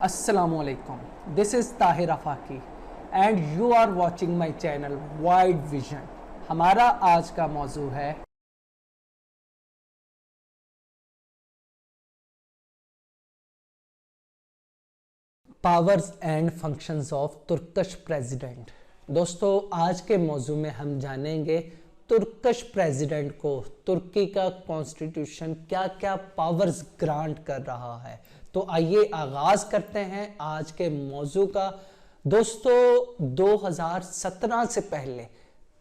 Assalamualaikum. This is Tahir Afaki and you are watching my channel Wide Vision. हमारा आज का मौजू है powers and functions of Turkish president. दोस्तों, आज के मौजू में हम जानेंगे तुर्कश प्रेसिडेंट को तुर्की का कॉन्स्टिट्यूशन क्या क्या पावर्स ग्रांट कर रहा है। तो आइए आगाज करते हैं आज के मौजू का। दोस्तों, 2017 से पहले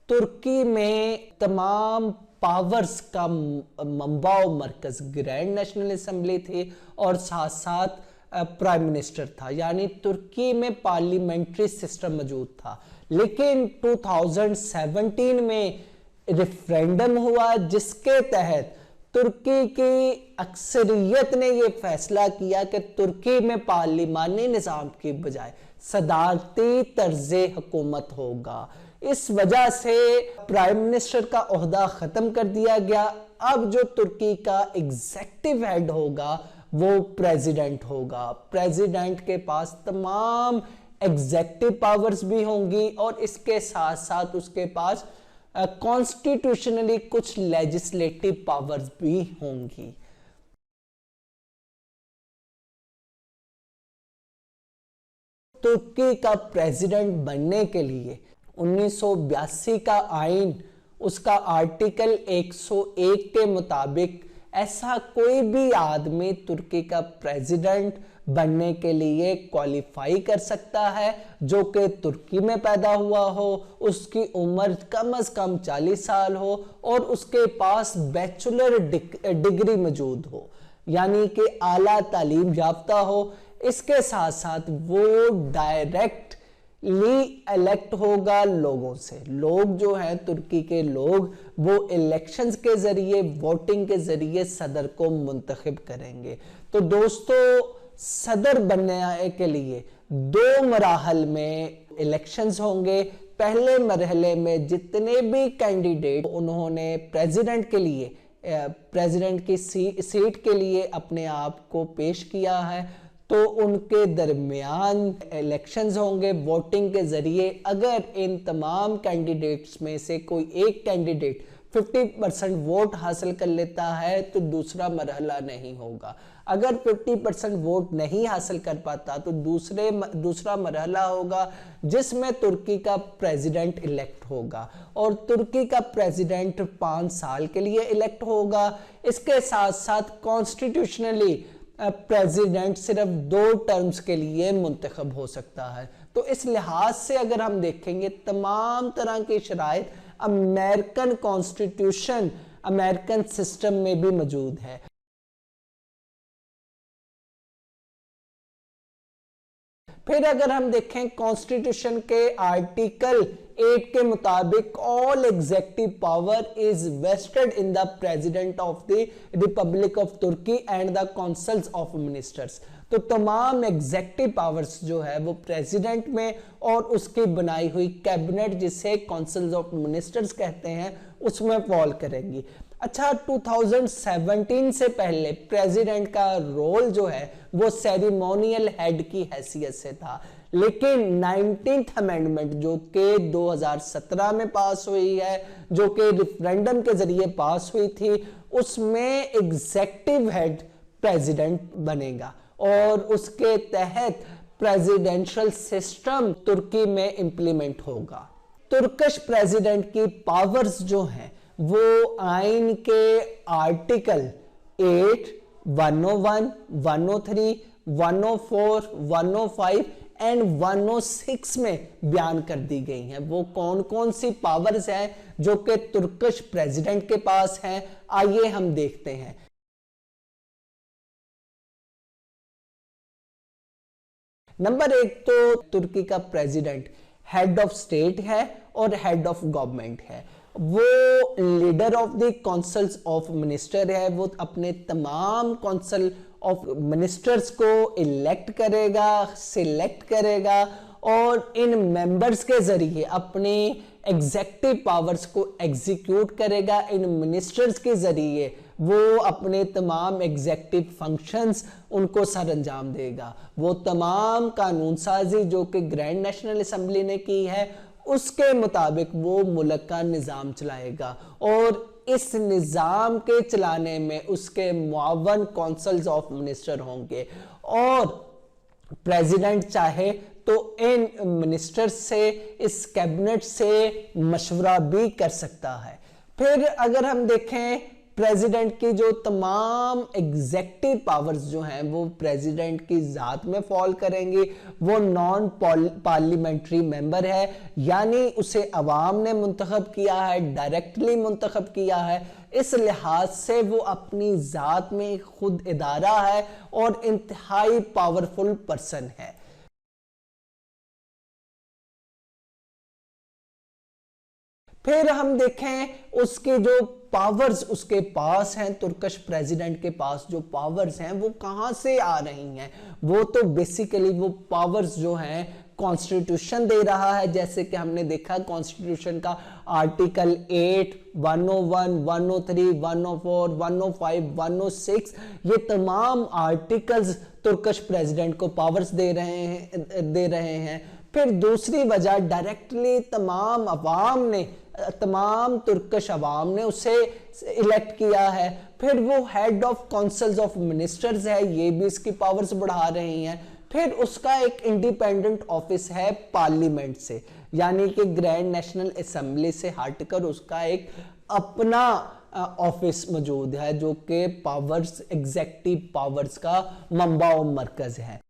तुर्की में तमाम पावर्स का मंबा और मरकज ग्रैंड नेशनल असेंबली थी और साथ साथ प्राइम मिनिस्टर था, यानी तुर्की में पार्लियामेंट्री सिस्टम मौजूद था। लेकिन 2017 में रेफरेंडम हुआ जिसके तहत तुर्की की अक्सरियत ने यह फैसला किया कि तुर्की में पार्लिमानी निज़ाम की बजाय सदारती तर्ज़े हुकूमत होगा। इस वजह से प्राइम मिनिस्टर का ओहदा ख़त्म कर दिया गया। अब जो तुर्की का एग्जीक्यूटिव हेड होगा वो प्रेसिडेंट होगा। प्रेसिडेंट के पास तमाम एग्जीक्यूटिव पावर्स भी होंगी और इसके साथ साथ उसके पास कॉन्स्टिट्यूशनली कुछ लेजिस्लेटिव पावर्स भी होंगी। तुर्की का प्रेसिडेंट बनने के लिए 1982 का आइन, उसका आर्टिकल 101 के मुताबिक ऐसा कोई भी आदमी तुर्की का प्रेसिडेंट बनने के लिए क्वालिफाई कर सकता है जो कि तुर्की में पैदा हुआ हो, उसकी उम्र कम से कम 40 साल हो और उसके पास बैचलर डिग्री मौजूद हो, यानी कि आला तालीम याफ्ता हो। इसके साथ साथ वो डायरेक्टली इलेक्ट होगा लोगों से। लोग जो हैं तुर्की के लोग वो इलेक्शंस के जरिए, वोटिंग के जरिए सदर को मुंतखब करेंगे। तो दोस्तों, सदर बनने के लिए 2 मराहल में इलेक्शंस होंगे। पहले मरहले में जितने भी कैंडिडेट उन्होंने प्रेसिडेंट के लिए, प्रेसिडेंट की सीट के लिए अपने आप को पेश किया है, तो उनके दरमियान इलेक्शंस होंगे वोटिंग के जरिए। अगर इन तमाम कैंडिडेट्स में से कोई एक कैंडिडेट 50% वोट हासिल कर लेता है तो दूसरा मरहला नहीं होगा। अगर 50% वोट नहीं हासिल कर पाता तो दूसरा मरहला होगा जिसमें तुर्की का प्रेसिडेंट इलेक्ट होगा और तुर्की का प्रेसिडेंट 5 साल के लिए इलेक्ट होगा। इसके साथ साथ कॉन्स्टिट्यूशनली प्रेसिडेंट सिर्फ 2 टर्म्स के लिए मुंतखब हो सकता है। तो इस लिहाज से अगर हम देखेंगे तमाम तरह की शराइत अमेरिकन कॉन्स्टिट्यूशन, अमेरिकन सिस्टम में भी मौजूद है। फिर अगर हम देखें कॉन्स्टिट्यूशन के आर्टिकल 8 के मुताबिक all executive power is vested in the president of the republic of Turkey and the councils of ministers. तो तमाम एग्जीक्यूटिव पावर्स जो है वो प्रेसिडेंट में और उसकी बनाई हुई कैबिनेट, जिसे काउंसिल्स ऑफ मिनिस्टर्स कहते हैं, उसमें फॉल करेंगी। अच्छा, 2017 से पहले प्रेसिडेंट का रोल जो है वो सेरेमोनियल हेड की हैसियत से था, लेकिन 19th अमेंडमेंट जो कि 2017 में पास हुई है, जो कि रेफरेंडम के जरिए पास हुई थी, उसमें एग्जीक्यूटिव हेड प्रेसिडेंट बनेगा और उसके तहत प्रेसिडेंशियल सिस्टम तुर्की में इंप्लीमेंट होगा। तुर्कश प्रेसिडेंट की पावर्स जो हैं वो आइन के आर्टिकल 8, 101, 103, 104, 105 एंड 106 में बयान कर दी गई हैं। वो कौन कौन सी पावर्स हैं जो कि तुर्कश प्रेसिडेंट के पास हैं, आइए हम देखते हैं। नंबर 1 तो तुर्की का प्रेसिडेंट हेड ऑफ स्टेट है और हेड ऑफ गवर्नमेंट है। वो leader of the councils of minister है। वो अपने तमाम काउंसिल ऑफ मिनिस्टर्स को इलेक्ट करेगा, सिलेक्ट करेगा और इन मेंबर्स के जरिए अपनी एग्जीक्यूटिव पावर्स को एग्जीक्यूट करेगा। इन मिनिस्टर्स के जरिए वो अपने तमाम एग्जेक्टिव फंक्शंस उनको सर अंजाम देगा। वो तमाम कानून साजी जो कि ग्रैंड नेशनल असम्बली ने की है उसके मुताबिक वो मुल्क का निज़ाम चलाएगा, और इस निज़ाम के चलाने में उसके मुआवन कौंसल्स ऑफ मिनिस्टर होंगे, और प्रेसिडेंट चाहे तो इन मिनिस्टर्स से, इस कैबिनेट से मशवरा भी कर सकता है। फिर अगर हम देखें प्रेसिडेंट की जो तमाम एग्जेक्टिव पावर्स जो हैं वो प्रेसिडेंट की ज़ात में फॉल करेंगी। वो नॉन पार्लियामेंट्री मेंबर है, यानी उसे अवाम ने मुंतखब किया है, डायरेक्टली मुंतखब किया है। इस लिहाज से वो अपनी ज़ात में खुद इदारा है और इंतहाई पावरफुल पर्सन है। फिर हम देखें उसके जो पावर्स उसके पास हैं, तुर्कश प्रेसिडेंट के पास जो पावर्स हैं वो कहां से आ रही हैं। वो तो बेसिकली वो पावर्स जो हैं कॉन्स्टिट्यूशन दे रहा है, जैसे कि हमने देखा कॉन्स्टिट्यूशन का आर्टिकल 8, 101, 103, 104, 105, 106, ये तमाम आर्टिकल्स तुर्कश प्रेसिडेंट को पावर्स दे रहे हैं। फिर दूसरी वजह डायरेक्टली तमाम तुर्कश अवाम ने उसे इलेक्ट किया है। फिर वो head of councils of ministers है, ये भी इसकी पावर्स बढ़ा रही हैं। फिर उसका एक इंडिपेंडेंट ऑफिस है पार्लियामेंट से, यानी कि ग्रैंड नेशनल असेंबली से हटकर उसका एक अपना ऑफिस मौजूद है जो कि पावर्स, एग्जेक्टिव पावर्स का मंबा और मरकज है।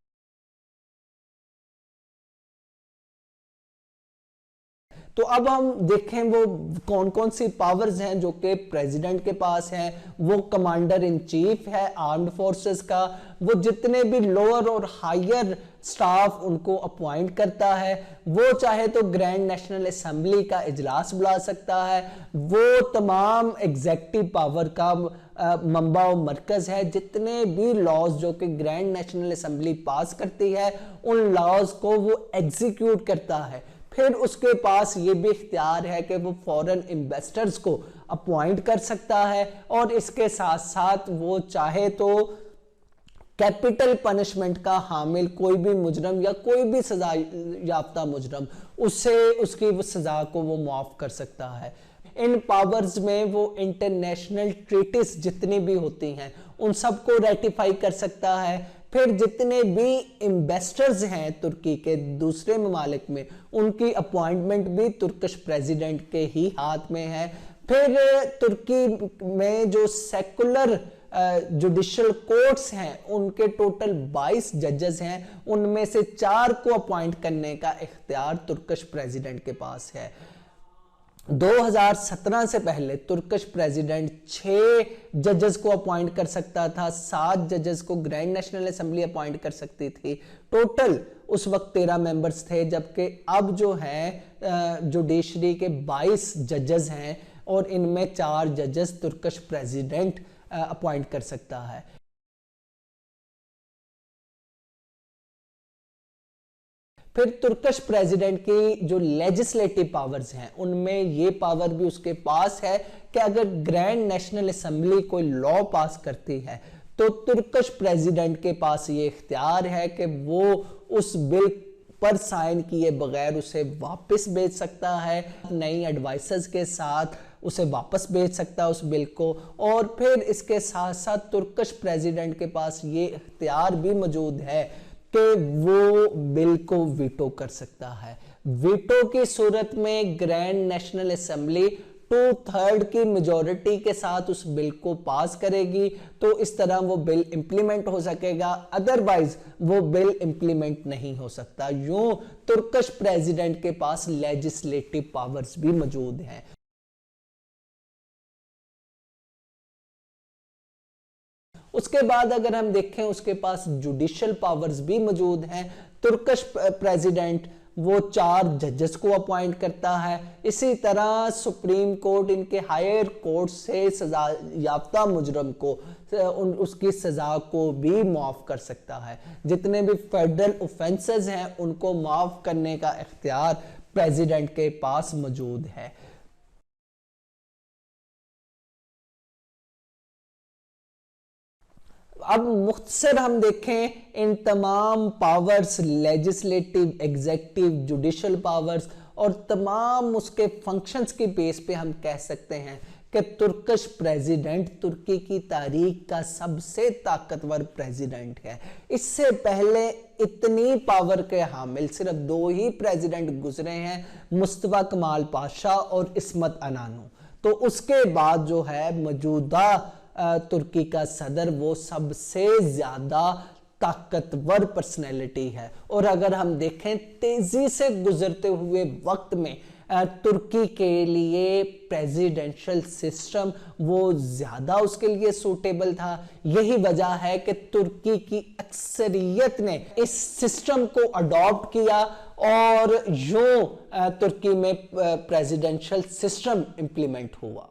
तो अब हम देखें वो कौन कौन सी पावर्स हैं जो कि प्रेसिडेंट के पास हैं। वो कमांडर इन चीफ है आर्म्ड फोर्सेस का, वो जितने भी लोअर और हायर स्टाफ उनको अपॉइंट करता है। वो चाहे तो ग्रैंड नेशनल असेंबली का इजलास बुला सकता है। वो तमाम एग्जेक्टिव पावर का मंबा और मरकज है। जितने भी लॉज जो कि ग्रैंड नेशनल असेंबली पास करती है उन लॉज को वो एग्जीक्यूट करता है। फिर उसके पास ये भी इख्तियार है कि वो फॉरेन इन्वेस्टर्स को अपॉइंट कर सकता है, और इसके साथ साथ वो चाहे तो कैपिटल पनिशमेंट का हामिल कोई भी मुजरम या कोई भी सजा याफ्ता मुजरम, उससे उसकी वो सजा को वो माफ कर सकता है। इन पावर्स में वो इंटरनेशनल ट्रीटीज जितनी भी होती हैं उन सबको रेटिफाई कर सकता है। फिर जितने भी इन्वेस्टर्स हैं तुर्की के दूसरे ममालिक में, उनकी अपॉइंटमेंट भी तुर्किश प्रेसिडेंट के ही हाथ में है। फिर तुर्की में जो सेकुलर जुडिशल कोर्ट्स हैं उनके टोटल 22 जजेस हैं, उनमें से 4 को अपॉइंट करने का इख्तियार तुर्किश प्रेसिडेंट के पास है। 2017 से पहले तुर्किश प्रेसिडेंट 6 जजेस को अपॉइंट कर सकता था, 7 जजेस को ग्रैंड नेशनल असेंबली अपॉइंट कर सकती थी। टोटल उस वक्त 13 मेंबर्स थे, जबकि अब जो हैं जुडिशरी के 22 जजेस हैं और इनमें 4 जजेस तुर्किश प्रेसिडेंट अपॉइंट कर सकता है। फिर तुर्किश प्रेसिडेंट की जो लेजिस्लेटिव पावर्स हैं उनमें ये पावर भी उसके पास है कि अगर ग्रैंड नेशनल असेंबली कोई लॉ पास करती है तो तुर्किश प्रेसिडेंट के पास ये इख्तियार है कि वो उस बिल पर साइन किए बगैर उसे वापस भेज सकता है, नई एडवाइसेस के साथ उसे वापस भेज सकता है उस बिल को। और फिर इसके साथ साथ तुर्किश प्रेसिडेंट के पास ये इख्तियार भी मौजूद है कि वो बिल को वीटो कर सकता है। वीटो की सूरत में ग्रैंड नेशनल असेंबली 2/3 की मेजॉरिटी के साथ उस बिल को पास करेगी, तो इस तरह वो बिल इंप्लीमेंट हो सकेगा, अदरवाइज वो बिल इंप्लीमेंट नहीं हो सकता। यूं तुर्किश प्रेसिडेंट के पास लेजिस्लेटिव पावर्स भी मौजूद हैं। उसके बाद अगर हम देखें उसके पास जुडिशियल पावर्स भी मौजूद हैं। तुर्किश प्रेसिडेंट वो 4 जजेस को अपॉइंट करता है। इसी तरह सुप्रीम कोर्ट इनके हायर कोर्ट से सजा याफ्ता मुजरम को उसकी सजा को भी माफ कर सकता है। जितने भी फेडरल ऑफेंसेस हैं उनको माफ करने का इख्तियार प्रेसिडेंट के पास मौजूद है। अब मुख्तसर हम देखें इन तमाम powers, legislative, executive, judicial powers और तमाम उसके फंक्शंस की बेस पे हम कह सकते हैं कि तुर्किश प्रेसिडेंट तुर्की की तारीख का सबसे ताकतवर प्रेसिडेंट है। इससे पहले इतनी पावर के हामिल सिर्फ 2 ही प्रेसिडेंट गुजरे हैं, मुस्तफा कमाल पाशा और इस्मत अनानू। तो उसके बाद जो है मौजूदा तुर्की का सदर वो सबसे ज्यादा ताकतवर पर्सनैलिटी है। और अगर हम देखें तेजी से गुजरते हुए वक्त में तुर्की के लिए प्रेसिडेंशियल सिस्टम वो ज्यादा उसके लिए सूटेबल था। यही वजह है कि तुर्की की अक्सरियत ने इस सिस्टम को अडॉप्ट किया और यूं तुर्की में प्रेसिडेंशियल सिस्टम इंप्लीमेंट हुआ।